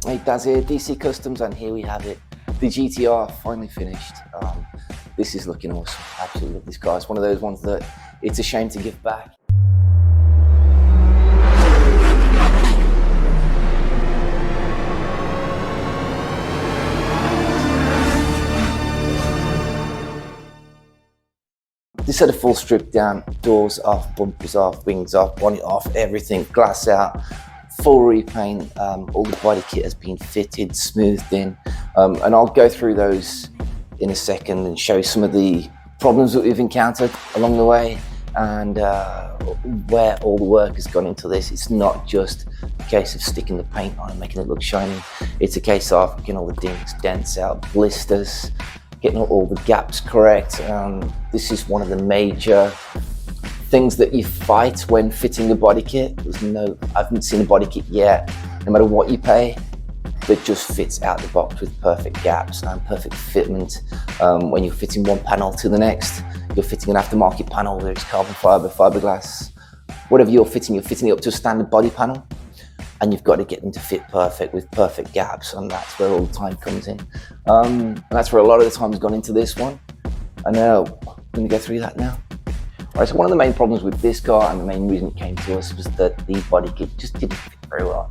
It does it, DC Customs, and here we have it. The GTR finally finished. This is looking awesome. Absolutely love this car. It's one of those ones that it's a shame to give back. This had a full strip down, doors off, bumpers off, wings off, bonnet off, everything, glass out, full repaint. All the body kit has been fitted, smoothed in, and I'll go through those in a second and show some of the problems that we've encountered along the way and where all the work has gone into this. It's not just a case of sticking the paint on and making it look shiny. It's a case of getting all the dinks, dents out, blisters, getting all the gaps correct. This is one of the major things that you fight when fitting the body kit. I haven't seen a body kit yet, no matter what you pay, that just fits out the box with perfect gaps and perfect fitment. When you're fitting one panel to the next, you're fitting an aftermarket panel, whether it's carbon fibre, fiberglass, whatever you're fitting it up to a standard body panel, and you've got to get them to fit perfect with perfect gaps, and that's where all the time comes in. And that's where a lot of the time has gone into this one. I know, I'm going to go through that now. All right, so one of the main problems with this car, and the main reason it came to us, was that the body kit just didn't fit very well.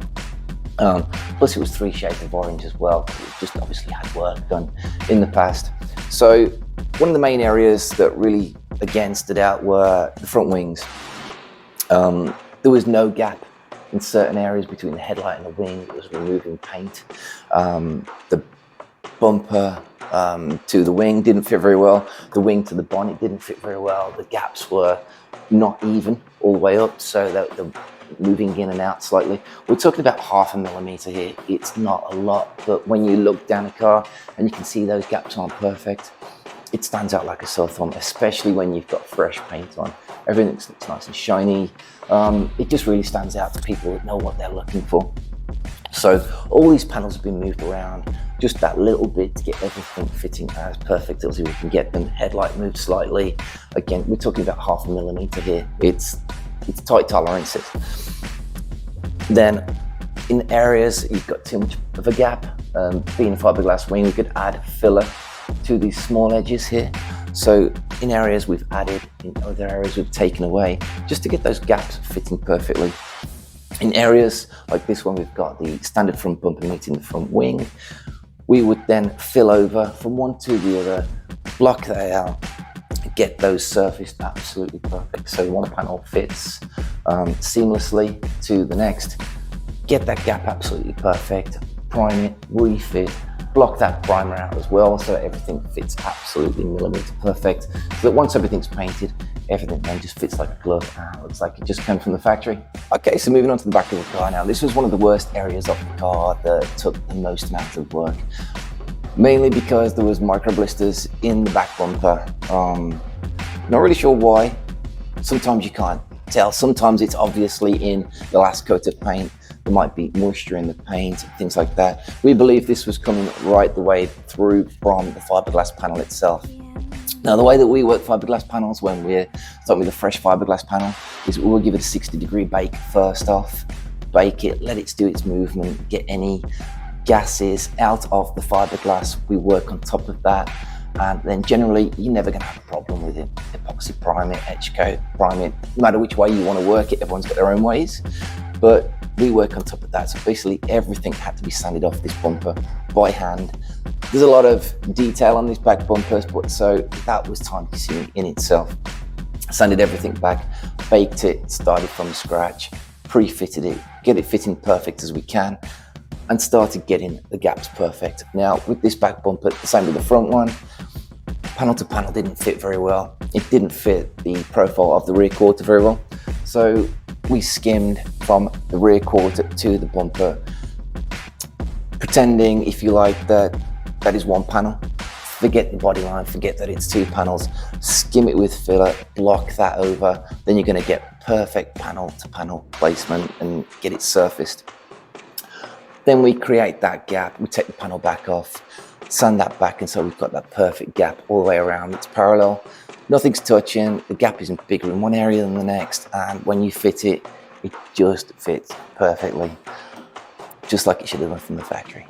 Plus it was 3 shades of orange as well, because it just obviously had work done in the past. So one of the main areas that really again stood out were the front wings. There was no gap in certain areas between the headlight and the wing. It was removing paint. The bumper to the wing didn't fit very well. The wing to the bonnet didn't fit very well. The gaps were not even all the way up, so they're moving in and out slightly. We're talking about 0.5 millimeter here. It's not a lot, but when you look down a car and you can see those gaps aren't perfect, it stands out like a sore thumb, especially when you've got fresh paint on. Everything looks nice and shiny. It just really stands out to people that know what they're looking for. So all these panels have been moved around just that little bit to get everything fitting as perfect as we can get them. Headlight moved slightly. Again, we're talking about 0.5 millimeter here. It's tight tolerances. Then in areas you've got too much of a gap, being a fiberglass wing, we could add filler to these small edges here. So in areas we've added, in other areas we've taken away, just to get those gaps fitting perfectly. In areas like this one, we've got the standard front bumper meeting the front wing. We would then fill over from one to the other, block that out, get those surfaced absolutely perfect. So one panel fits seamlessly to the next. Get that gap absolutely perfect, prime it, refit, block that primer out as well, so that everything fits absolutely millimeter perfect. So that once everything's painted, everything then just fits like a glove and it looks like it just came from the factory. Okay, so moving on to the back of the car now. This was one of the worst areas of the car that took the most amount of work, mainly because there was micro blisters in the back bumper. Not really sure why. Sometimes you can't tell. Sometimes it's obviously in the last coat of paint. There might be moisture in the paint, things like that. We believe this was coming right the way through from the fiberglass panel itself. Now, the way that we work fiberglass panels when we're starting with a fresh fiberglass panel is we'll give it a 60-degree bake first off, bake it, let it do its movement, get any gases out of the fiberglass. We work on top of that, and then generally you're never going to have a problem with it. Epoxy prime it, etch coat, prime it, no matter which way you want to work it, everyone's got their own ways, but we work on top of that. So basically everything had to be sanded off this bumper by hand. There's a lot of detail on these back bumpers, but so that was time consuming in itself. Sanded everything back, baked it, started from scratch, pre-fitted it, get it fitting perfect as we can, and started getting the gaps perfect. Now with this back bumper, the same with the front one, panel to panel didn't fit very well. It didn't fit the profile of the rear quarter very well. So we skimmed from the rear quarter to the bumper, pretending, if you like, that is one panel. Forget the body line, forget that it's 2 panels, skim it with filler, block that over, then you're going to get perfect panel to panel placement and get it surfaced. Then we create that gap, we take the panel back off, sand that back, and so we've got that perfect gap all the way around. It's parallel, nothing's touching, the gap isn't bigger in one area than the next, and when you fit it, it just fits perfectly. just like it should have done from the factory.